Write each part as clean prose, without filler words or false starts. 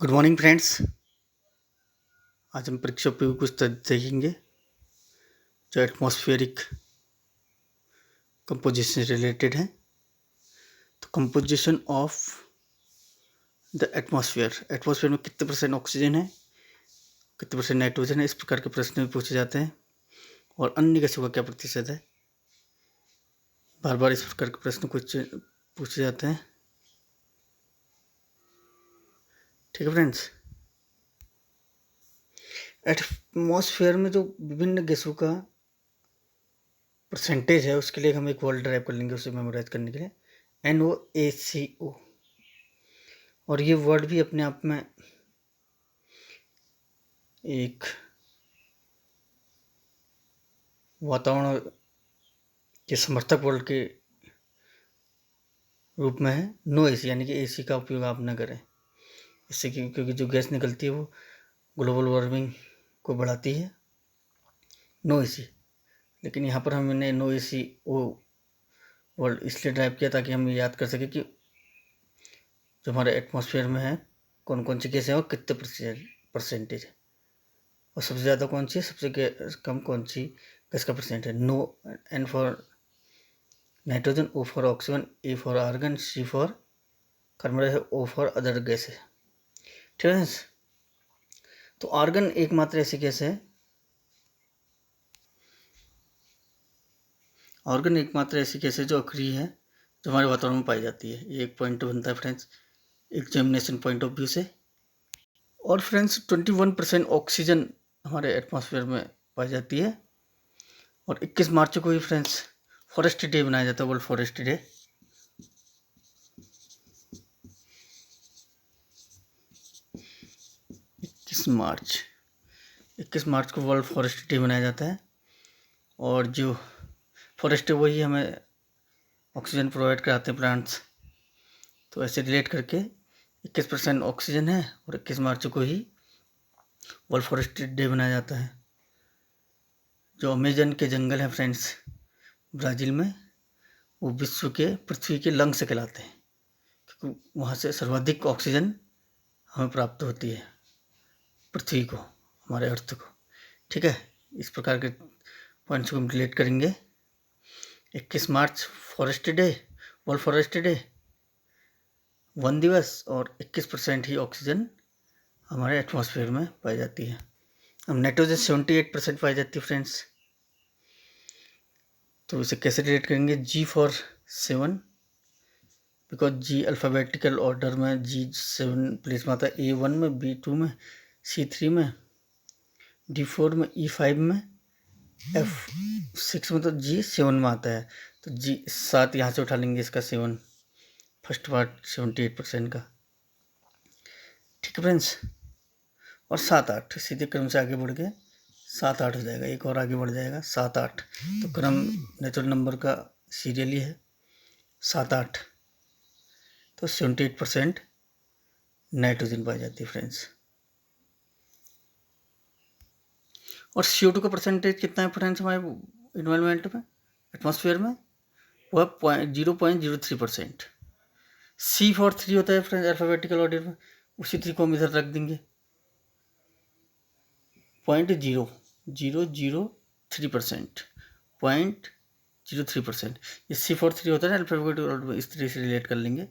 Good morning friends. आज हम परीक्षा पे कुछ देखेंगे जो एटमॉस्फेरिक कंपोजिशन से रिलेटेड है। तो कंपोजिशन ऑफ द एटमॉस्फेयर में कितने परसेंट ऑक्सीजन है, कितने परसेंट नाइट्रोजन है, इस प्रकार के प्रश्न भी पूछे जाते हैं। और अन्य गैसों का क्या प्रतिशत है, बार बार इस प्रकार के प्रश्न कुछ पूछे जाते हैं। ठीक है फ्रेंड्स, एटमॉस्फेयर में जो विभिन्न गैसों का परसेंटेज है उसके लिए हम एक वर्ड ड्राइव कर लेंगे उसे मेमोराइज करने के लिए, NOACO। और ये वर्ड भी अपने आप में एक वातावरण के समर्थक वर्ड के रूप में है। नो एसी यानी कि एसी का उपयोग आप न करें, इससे क्योंकि जो गैस निकलती है वो ग्लोबल वार्मिंग को बढ़ाती है। नो एसी, लेकिन यहाँ पर हमने नो एसी ओ वर्ड इसलिए ड्राइव किया ताकि हम याद कर सकें कि जो हमारे एटमॉस्फेयर में है कौन कौन सी गैस है और कितने परसेंटेज है, और सबसे ज़्यादा कौन सी है, सबसे कम कौन सी गैस का परसेंट है। No, N for nitrogen, O for oxygen, A for argon, C for carbon dioxide, O for other gases. ठीक है। तो आर्गन एकमात्र ऐसी गैस है, ऑर्गन एकमात्र ऐसी गैस है जो अक्रिय है, जो हमारे वातावरण में पाई जाती है। ये एक पॉइंट बनता है friends examination point of view से। और फ्रेंड्स 21% ऑक्सीजन हमारे एटमॉस्फेयर में पाई जाती है। और 21 मार्च को ही फ्रेंड्स फॉरेस्ट डे मनाया जाता है, वर्ल्ड फॉरेस्ट डे। इक्कीस मार्च को वर्ल्ड फॉरेस्ट डे मनाया जाता है। और जो फॉरेस्ट है वही हमें ऑक्सीजन प्रोवाइड कराते हैं, प्लांट्स। तो ऐसे रिलेट करके 21% ऑक्सीजन है और 21 मार्च को ही वर्ल्ड फॉरेस्ट डे मनाया जाता है। जो अमेजन के जंगल हैं फ्रेंड्स ब्राज़ील में, वो विश्व के पृथ्वी के लंग से कहलाते हैं, क्योंकि वहाँ से सर्वाधिक ऑक्सीजन हमें प्राप्त होती है, पृथ्वी को, हमारे अर्थ को। ठीक है, इस प्रकार के पॉइंट्स को हम रिलेट करेंगे। 21 March forest day, world forest day, वन दिवस, और 21% ही ऑक्सीजन हमारे एटमॉस्फेयर में पाई जाती है। अब नाइट्रोजन 78% पाई जाती है फ्रेंड्स। तो इसे कैसे रिलेट करेंगे, G for 7, because G alphabetical order में G 7 प्लेस में आता है, A1 में, B2 में, C3 में, D4 में, E5 में, F6 में, तो G 7 में आता है। तो G 7 यहाँ से उठा लेंगे, इसका 7 फर्स्ट पार्ट 78% का। ठीक है फ्रेंड्स। और 7-8 सीधे क्रम से आगे बढ़ के 7-8 हो जाएगा, एक और आगे बढ़ जाएगा 7-8। तो क्रम नेचुरल नंबर का सीरियली है 7-8। तो 78% नाइट्रोजन पाई जाती है फ्रेंड्स। और CO2 का परसेंटेज कितना है फ्रेंड्स हमारे इन्वायरमेंट में, एटमॉस्फेयर में, वो है 0.03%। C फॉर 3 होता है फ्रेंड्स अल्फ़ाबेटिकल ऑर्डर में, उसी 3 को हम इधर रख देंगे, 0.0003%, 0.03%। ये C फॉर 3 होता है ना अल्फ़ाबेटिकल ऑर्डर में, इस तरह से रिलेट कर लेंगे।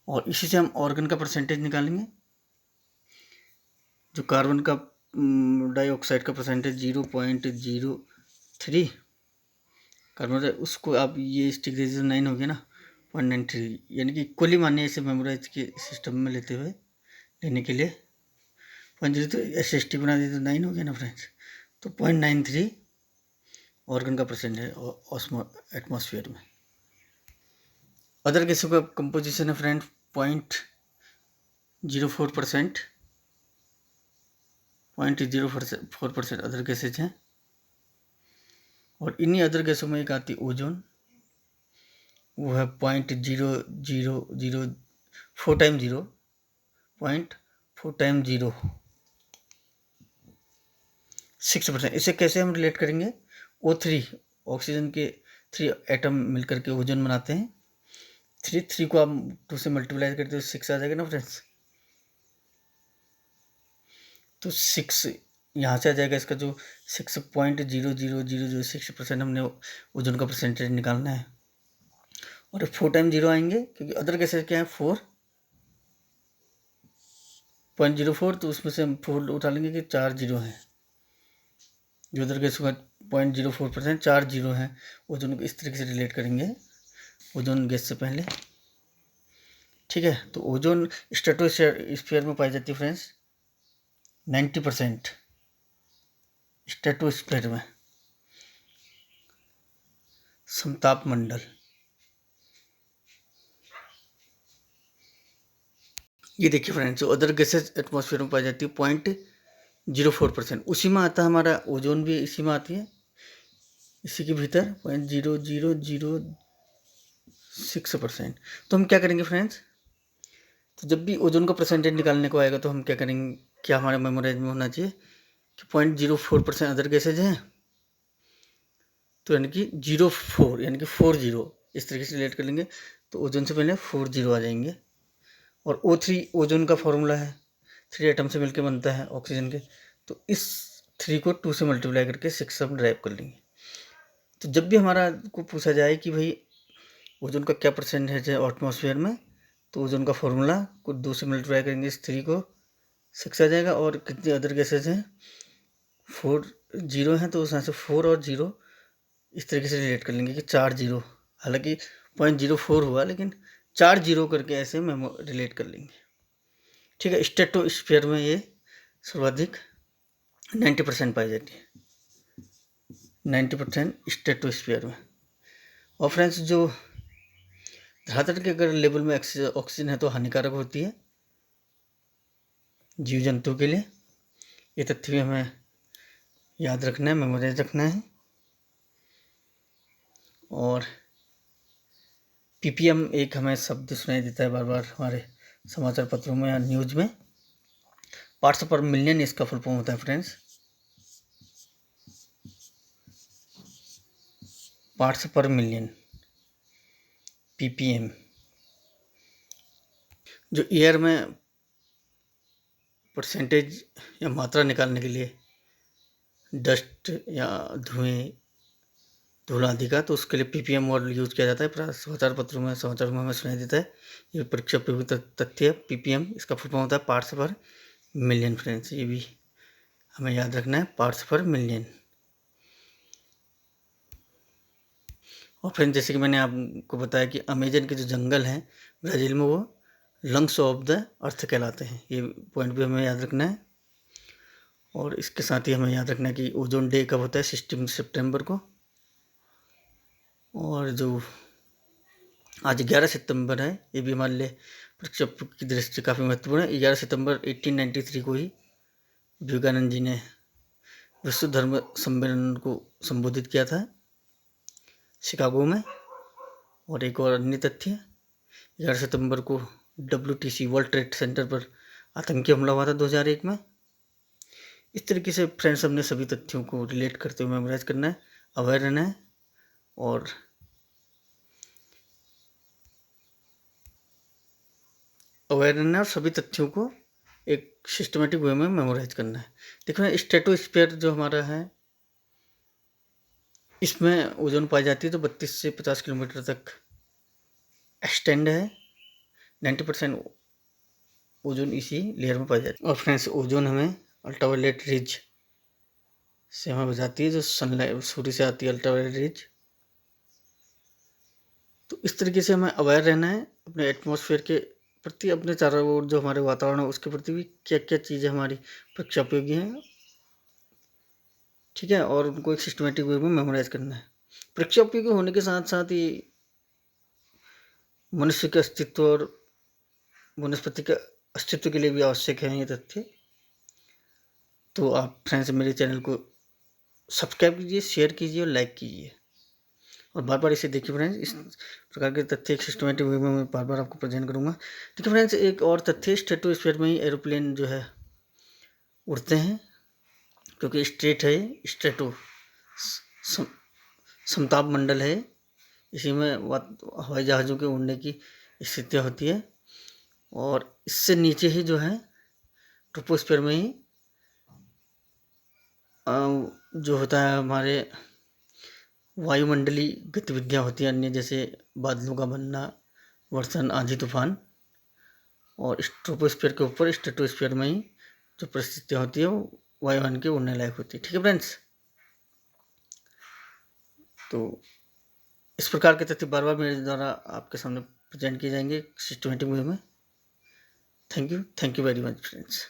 और इसी से हम ऑर्गन का परसेंटेज निकालेंगे। जो कार्बन का डाइऑक्साइड का परसेंटेज 0.03 कार्बन डाइऑक्साइड, उसको आप ये डिग्री 9 हो गया ना, 0.93, यानी कि इक्वली मानिए इसे मेमोराइज के सिस्टम में लेने के लिए 0.0 तो SST बना दी तो 9 हो गया ना फ्रेंड्स। तो 0.93 ऑर्गन का परसेंट है एटमॉस्फेयर में। अदर गैसों का कंपोजिशन है फ्रेंड 0.04%, 0.04% अदर गैसेज हैं। और इन्हीं अदर गैसों में एक आती है ओजोन, वो है 0.0004 टाइम 0.4 6%। इसे कैसे हम रिलेट करेंगे, O3 ऑक्सीजन के 3 एटम मिलकर के ओजोन बनाते हैं। 3 को आप 2 से मल्टीप्लाई करते हो 6 आ जाएगा ना फ्रेंड्स। तो 6 यहाँ से आ जाएगा, इसका जो 6.00006% हमने ओजोन का परसेंटेज निकालना है। और 4 टाइम 0 आएंगे क्योंककि अदर गैसेज क्या है 4.04, तो उसमें से हम 4 उठा लेंगे कि 4 जीरो हैं। जो अदर गैस का 0.04% 4 जीरो हैं। ओजोन को इस तरीके से रिलेट करेंगे ओजोन गैस से पहले। ठीक है, तो ओजोन स्ट्रेटोस्फीयर में पाई जाती है फ्रेंड्स 90% स्ट्रेटोस्फीयर में, समताप मंडल। ये देखिए फ्रेंड्स, जो अदर गैसेज एटमॉस्फेयर में पाई जाती है 0.04%, उसी में आता है हमारा ओजोन भी, इसी में आती है, इसी के भीतर 0.0006%। तो हम क्या करेंगे फ्रेंड्स, तो जब भी ओजोन का परसेंटेज निकालने को आएगा तो हम क्या करेंगे, क्या हमारे मेमोराइज में होना चाहिए कि 0.04% अदर गैसेज हैं, तो यानी कि 0.4 यानी कि 40 इस तरीके से रिलेट कर लेंगे। तो ओजोन से पहले 40 आ जाएंगे। और O3 ओजोन का फॉर्मूला है, 3 एटम से मिलकर बनता है ऑक्सीजन के, तो इस 3 को 2 से मल्टीप्लाई करके 6 हम ड्राइव कर लेंगे। तो जब भी हमारा को पूछा जाए कि भाई ओजोन का क्या परसेंटेज है एटमॉस्फेयर में, तो ओजोन का फॉर्मूला को 2 से मल्टीप्लाई करेंगे, इस 3 को 6 आ जाएगा। और कितनी अदर गैसेज हैं 40 हैं, तो उसमें से 4 और 0 इस तरीके से रिलेट कर लेंगे कि 4 जीरो, हालांकि 0.04 हुआ लेकिन 4 जीरो करके ऐसे रिलेट कर लेंगे। ठीक है, स्ट्रेटोस्फीयर में ये सर्वाधिक 90% पाई जाती है, 90% स्ट्रेटोस्फीयर में। और फ्रेंड्स, जो धरातल के अगर लेवल में ऑक्सीजन है तो हानिकारक होती है जीव जंतु के लिए। ये तथ्य भी हमें याद रखना है, मेमोराइज रखना है। और ppm एक हमें शब्द सुनाई देता है बार बार हमारे समाचार पत्रों में या न्यूज में, पार्ट्स पर मिलियन इसका फुल फॉर्म होता है फ्रेंड्स, पार्ट्स पर मिलियन ppm। जो एयर में परसेंटेज या मात्रा निकालने के लिए डस्ट या धुएं, धूल आदि का, तो उसके लिए ppm मॉडल यूज किया जाता है। समाचार पत्रों में, समाचार में हमें सुनाई देता है। ये परीक्षा उपयोगी तथ्य है, ppm इसका फुल फॉर्म होता है पार्ट्स पर मिलियन फ्रेंड्स, ये भी हमें याद रखना है, पार्ट्स पर मिलियन। और फ्रेंड्स, जैसे कि मैंने आपको बताया कि अमेजन के जो जंगल हैं ब्राज़ील में, वो लंग्स ऑफ द अर्थ कहलाते हैं। ये पॉइंट भी हमें याद रखना है। और इसके साथ ही हमें याद रखना है कि ओजोन डे कब होता है, 16 सितंबर को। और जो आज 11 सितंबर है, ये भी हमारे लिए परीक्षा की दृष्टि से काफ़ी महत्वपूर्ण है। 11 सितंबर 1893 को ही विवेकानंद जी ने विश्व धर्म सम्मेलन को संबोधित किया था शिकागो में। और एक और अन्य तथ्य, 11 सितंबर को WTC वर्ल्ड ट्रेड सेंटर पर आतंकी हमला हुआ था 2001 में। इस तरीके से फ्रेंड्स, हमने सभी तथ्यों को रिलेट करते हुए मेमोराइज करना है, अवेयर रहना है और सभी तथ्यों को एक सिस्टमेटिक वे में मेमोराइज करना है। देखो, स्ट्रेटोस्फीयर जो हमारा है, इसमें ओजोन पाई जाती है तो 32 से 50 किलोमीटर तक एक्सटेंड है। 90% ओजोन इसी लेयर में पाई जाती है। और फ्रेंड्स, ओजोन हमें अल्ट्रावायलेट रेज से हमें बचाती है, जो सनलाइट सूर्य से आती है अल्ट्रावायलेट रेज। तो इस तरीके से हमें अवेयर रहना है अपने एटमॉस्फेयर के प्रति, अपने चारों ओर जो हमारे वातावरण है उसके प्रति भी क्या क्या चीज़ें हमारी परीक्षा उपयोगी हैं। ठीक है, और उनको एक सिस्टमेटिक वे में मेमोराइज करना है। परीक्षा उपयोगी होने के साथ साथ ही मनुष्य के अस्तित्व और वनस्पति के अस्तित्व के लिए भी आवश्यक है ये तथ्य। तो आप फ्रेंड्स मेरे चैनल को सब्सक्राइब कीजिए, शेयर कीजिए और लाइक कीजिए, और बार बार इसे देखिए फ्रेंड्स। इस प्रकार के तथ्य एक सिस्टमेटिक वे में मैं बार बार आपको प्रेजेंट करूँगा। ठीक है फ्रेंड्स, एक और तथ्य, स्ट्रेटोस्फीयर में ही एरोप्लेन जो है उड़ते हैं, क्योंकि स्ट्रेट है, स्ट्रेटो समताप मंडल है, इसी में हवाई जहाज़ों के उड़ने की स्थितियाँ होती है। और इससे नीचे ही जो है ट्रोपोस्फीयर में ही जो होता है हमारे वायुमंडलीय गतिविधियाँ होती हैं अन्य, जैसे बादलों का बनना, वर्षण, आंधी तूफान, और ट्रोपोस्फीयर के ऊपर स्ट्रेटोस्फीयर में ही जो परिस्थितियाँ होती है वो वायुयान के उड़ने लायक होती है। ठीक है फ्रेंड्स, तो इस प्रकार के तथ्य बार बार मेरे द्वारा आपके सामने प्रेजेंट किए जाएंगे सिस्टमेटिक वे में। Thank you very much friends.